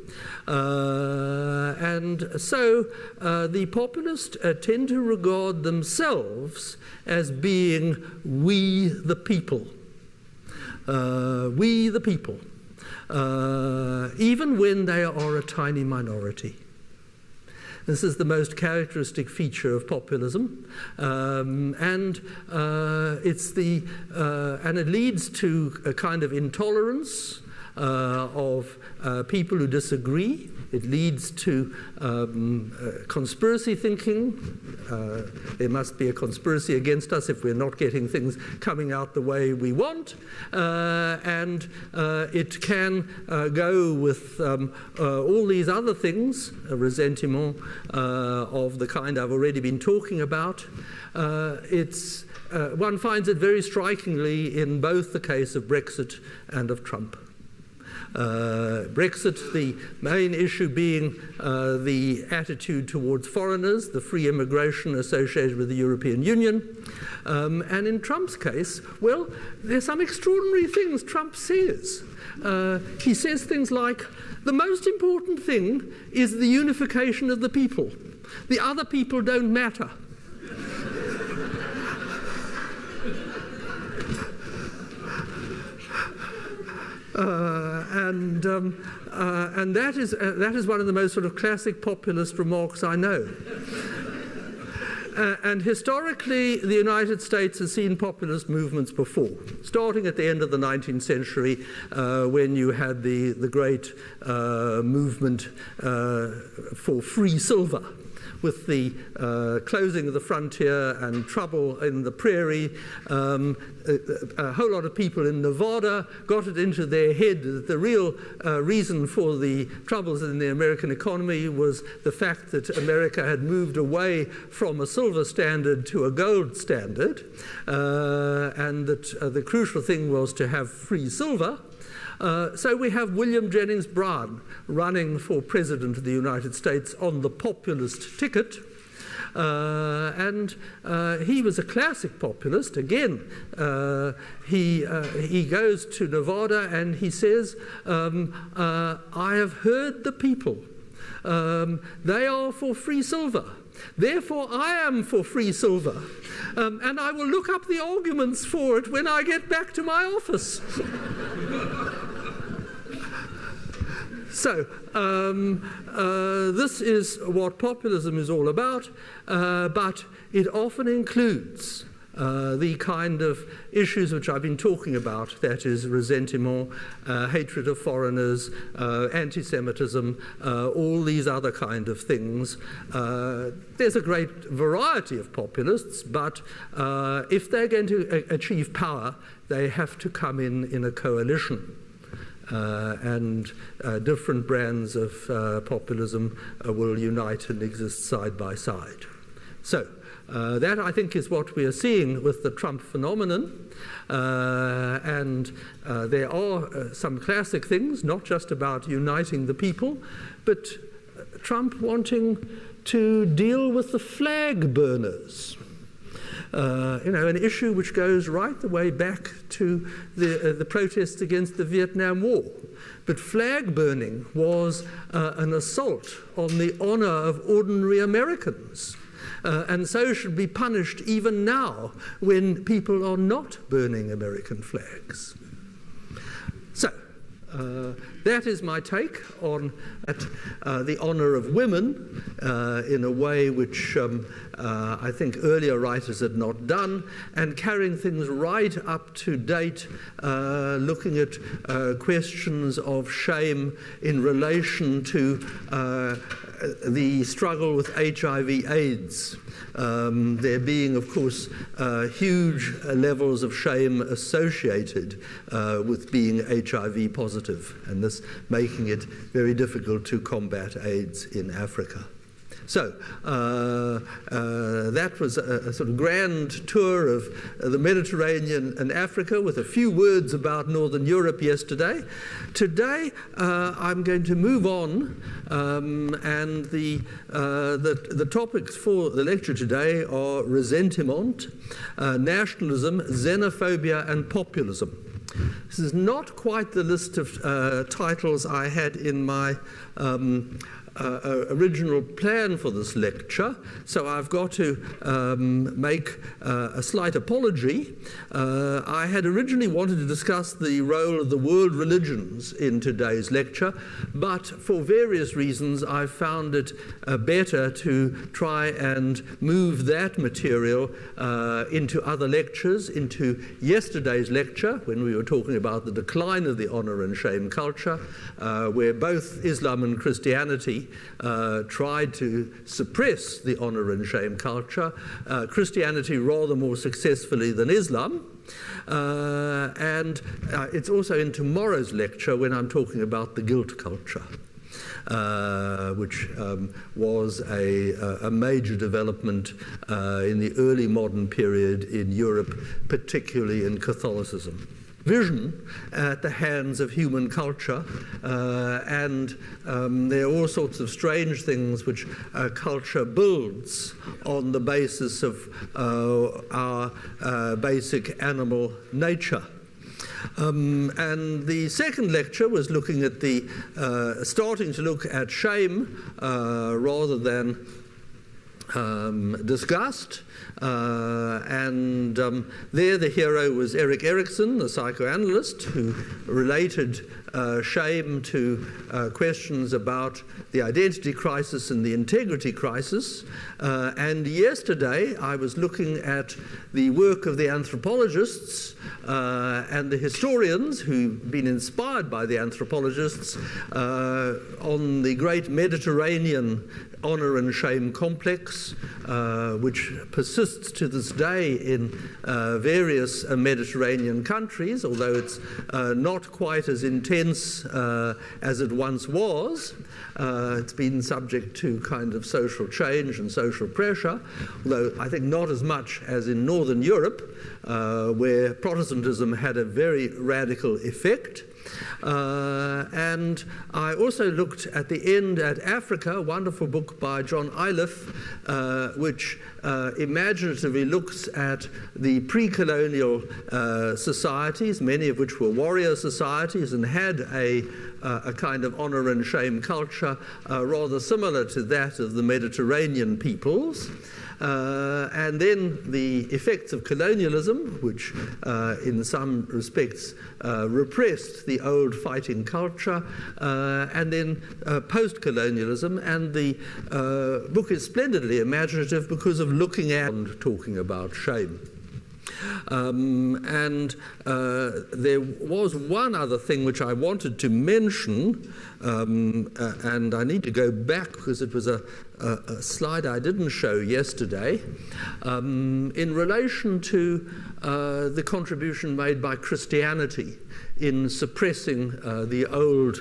And so the populists tend to regard themselves as being we the people. We the people. Even when they are a tiny minority. This is the most characteristic feature of populism, and it leads to a kind of intolerance of people who disagree. It leads to conspiracy thinking. There must be a conspiracy against us if we're not getting things coming out the way we want. And it can go with all these other things, ressentiment of the kind I've already been talking about. One finds it very strikingly in both the case of Brexit and of Trump. Brexit, the main issue being the attitude towards foreigners, the free immigration associated with the European Union. And in Trump's case, well, there's some extraordinary things Trump says. He says things like, the most important thing is the unification of the people. The other people don't matter. And that is one of the most sort of classic populist remarks I know. And historically, the United States has seen populist movements before, starting at the end of the 19th century when you had the great movement for free silver, with the closing of the frontier and trouble in the prairie. A whole lot of people in Nevada got it into their head that the real reason for the troubles in the American economy was the fact that America had moved away from a silver standard to a gold standard, and that the crucial thing was to have free silver. So we have William Jennings Bryan running for President of the United States on the populist ticket. And he was a classic populist. Again, he goes to Nevada and he says, I have heard the people. They are for free silver. Therefore, I am for free silver. And I will look up the arguments for it when I get back to my office. So, this is what populism is all about, but it often includes the kind of issues which I've been talking about, that is ressentiment, hatred of foreigners, anti-Semitism, all these other kind of things. There's a great variety of populists, but if they're going to achieve power, they have to come in a coalition. and different brands of populism will unite and exist side by side. So that, I think, is what we are seeing with the Trump phenomenon. And there are some classic things, not just about uniting the people, but Trump wanting to deal with the flag burners. An issue which goes right the way back to the protests against the Vietnam War. But flag burning was an assault on the honor of ordinary Americans. And so should be punished even now when people are not burning American flags. So, that is my take on the honor of women in a way which I think earlier writers had not done, and carrying things right up to date, looking at questions of shame in relation to the struggle with HIV/AIDS. There being, of course, huge levels of shame associated with being HIV positive, and this making it very difficult to combat AIDS in Africa. So that was a sort of grand tour of the Mediterranean and Africa with a few words about Northern Europe yesterday. Today I'm going to move on, and the topics for the lecture today are ressentiment, nationalism, xenophobia and populism. This is not quite the list of titles I had in my original plan for this lecture, so I've got to make a slight apology. I had originally wanted to discuss the role of the world religions in today's lecture, but for various reasons I found it better to try and move that material into other lectures, into yesterday's lecture when we were talking about the decline of the honor and shame culture, where both Islam and Christianity tried to suppress the honor and shame culture, Christianity rather more successfully than Islam. And it's also in tomorrow's lecture when I'm talking about the guilt culture, which was a major development in the early modern period in Europe, particularly in Catholicism. Vision at the hands of human culture, and there are all sorts of strange things which culture builds on the basis of our basic animal nature. And the second lecture was looking at starting to look at shame rather than disgust. There the hero was Erik Erikson, the psychoanalyst, who related shame to questions about the identity crisis and the integrity crisis. And yesterday I was looking at the work of the anthropologists and the historians who've been inspired by the anthropologists on the great Mediterranean honor and shame complex, which persists to this day in various Mediterranean countries, although it's not quite as intense as it once was. It's been subject to kind of social change and social pressure, although I think not as much as in Northern Europe, where Protestantism had a very radical effect. And I also looked at the end at Africa, a wonderful book by John Iliff, which imaginatively looks at the pre-colonial societies, many of which were warrior societies and had a kind of honor and shame culture rather similar to that of the Mediterranean peoples. And then the effects of colonialism, which in some respects repressed the old fighting culture, and then post-colonialism. And the book is splendidly imaginative because of looking at and talking about shame. And there was one other thing which I wanted to mention, and I need to go back because it was a slide I didn't show yesterday, in relation to the contribution made by Christianity in suppressing the old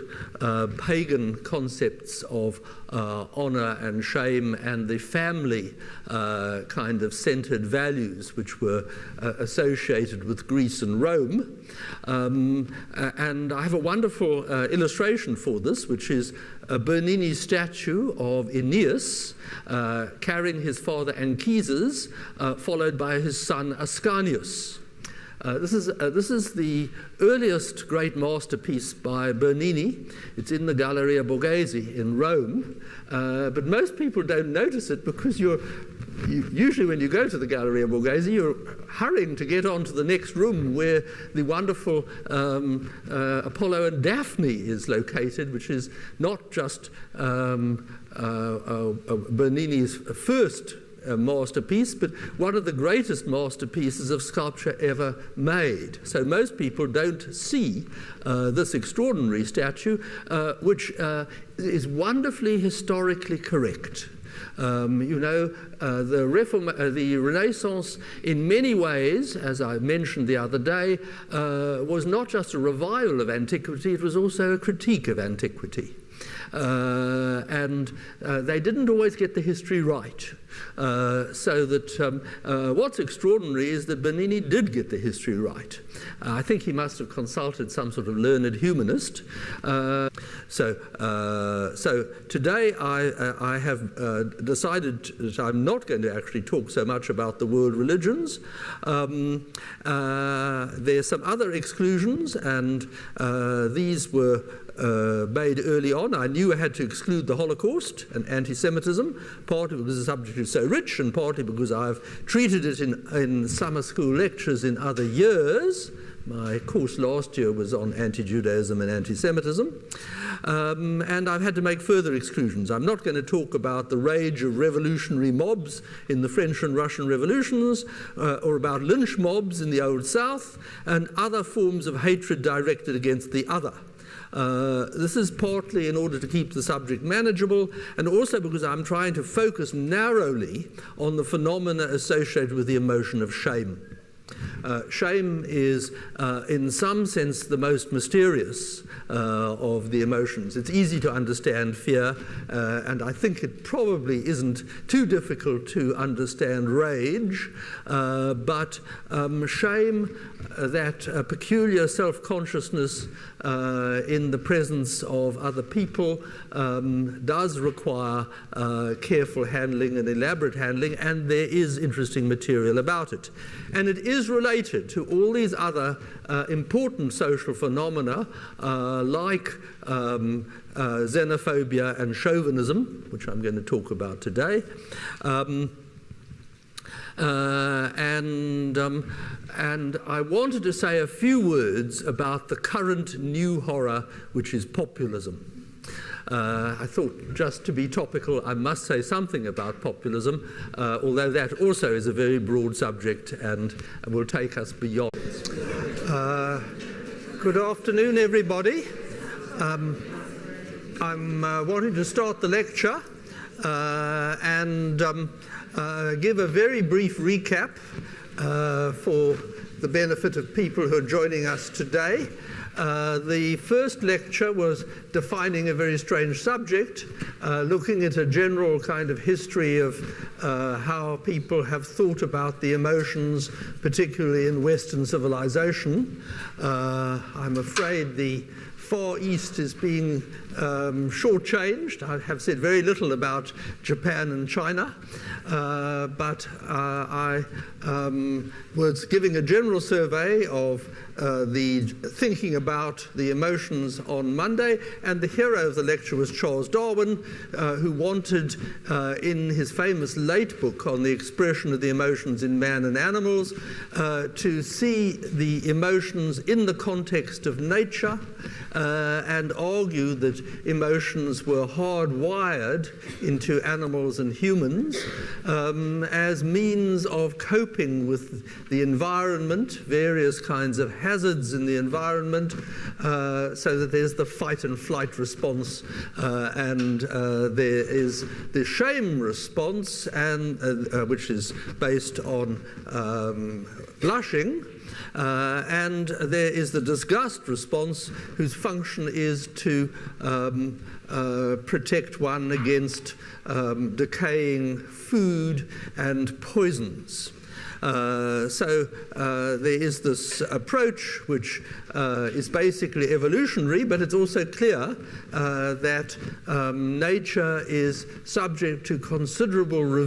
pagan concepts of honor and shame and the family kind of centered values which were associated with Greece and Rome. And I have a wonderful illustration for this, which is a Bernini statue of Aeneas carrying his father Anchises, followed by his son Ascanius. This is the earliest great masterpiece by Bernini. It's in the Galleria Borghese in Rome, but most people don't notice it because usually when you go to the Galleria Borghese, you're hurrying to get on to the next room where the wonderful Apollo and Daphne is located, which is not just Bernini's first masterpiece, but one of the greatest masterpieces of sculpture ever made. So most people don't see this extraordinary statue, which is wonderfully historically correct. The Renaissance, in many ways, as I mentioned the other day, was not just a revival of antiquity, it was also a critique of antiquity. And they didn't always get the history right. So that what's extraordinary is that Bernini did get the history right. I think he must have consulted some sort of learned humanist. So today I have decided that I'm not going to actually talk so much about the world religions. There's some other exclusions, and these were made early on. I knew I had to exclude the Holocaust and anti-Semitism, partly because the subject is so rich and partly because I've treated it in summer school lectures in other years. My course last year was on anti-Judaism and anti-Semitism. And I've had to make further exclusions. I'm not going to talk about the rage of revolutionary mobs in the French and Russian revolutions, or about lynch mobs in the Old South, and other forms of hatred directed against the other. This is partly in order to keep the subject manageable, and also because I'm trying to focus narrowly on the phenomena associated with the emotion of shame. Shame is, in some sense, the most mysterious of the emotions. It's easy to understand fear, and I think it probably isn't too difficult to understand rage, but shame, that peculiar self-consciousness in the presence of other people, does require careful handling and elaborate handling, and there is interesting material about it. And it is related to all these other important social phenomena like xenophobia and chauvinism, which I'm going to talk about today. And I wanted to say a few words about the current new horror, which is populism. I thought, just to be topical, I must say something about populism, although that also is a very broad subject and will take us beyond. Good afternoon, everybody. I'm wanting to start the lecture and give a very brief recap for the benefit of people who are joining us today. The first lecture was defining a very strange subject, looking at a general kind of history of how people have thought about the emotions, particularly in Western civilization. I'm afraid the Far East is being shortchanged. I have said very little about Japan and China, but I was giving a general survey of the thinking about the emotions on Monday, and the hero of the lecture was Charles Darwin, who wanted, in his famous late book on the expression of the emotions in man and animals, to see the emotions in the context of nature, and argue that emotions were hardwired into animals and humans as means of coping with the environment, various kinds of hazards in the environment, so that there's the fight and flight response, and there is the shame response, and which is based on blushing, and there is the disgust response, whose function is to protect one against decaying food and poisons. So there is this approach which is basically evolutionary, but it's also clear that nature is subject to considerable review